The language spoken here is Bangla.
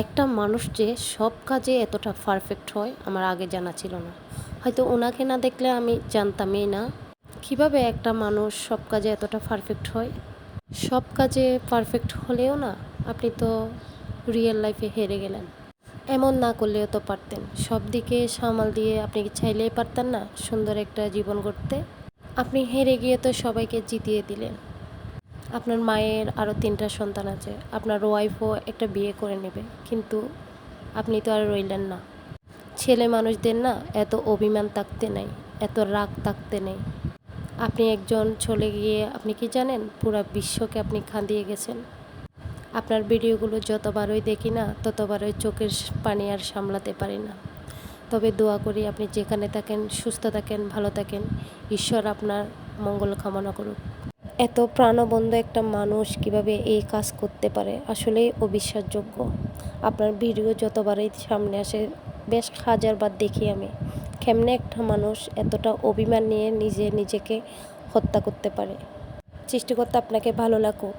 একটা মানুষ যে সব কাজে এতটা পারফেক্ট হয় আমার আগে জানা ছিল না। হয়তো ওনাকে না দেখলে আমি জানতামই না কিভাবে একটা মানুষ সব কাজে এতটা পারফেক্ট হয়। সব কাজে পারফেক্ট হলেও না আপনি তো রিয়েল লাইফে হেরে গেলেন। এমন না করলেও তো পারতেন, সব দিকে সামাল দিয়ে আপনি কি চাইলেই পারতেন না সুন্দর একটা জীবন গড়তে? আপনি হেরে গিয়ে তো সবাইকে জিতিয়ে দিলেন। আপনার মায়ের আরও 3টা সন্তান আছে, আপনার ওয়াইফও একটা বিয়ে করে নেবে, কিন্তু আপনি তো আর রইলেন না। ছেলে মানুষদের না এত অভিমান থাকতে নেই, এত রাগ থাকতে নেই। আপনি একজন চলে গিয়ে আপনি কি জানেন পুরো বিশ্বকে আপনি কাঁদিয়ে গেছেন। আপনার ভিডিওগুলো যতবারই দেখি না ততবারই চোখের পানি আর সামলাতে পারি না। তবে দোয়া করি আপনি যেখানে থাকেন সুস্থ থাকেন, ভালো থাকেন। ঈশ্বর আপনার মঙ্গল কামনা করুক। এত প্রাণবন্ত একটা মানুষ কিভাবে এই কাজ করতে পারে আসলেই অবিশ্বাসযোগ্য। আপনার ভিডিও যতবারই সামনে আসে বেশ হাজারবার দেখি আমি, কেমনে একটা মানুষ এতটা অভিমান নিয়ে নিজেকে হত্যা করতে পারে। সৃষ্টিকর্তা আপনাকে ভালো লাগুক,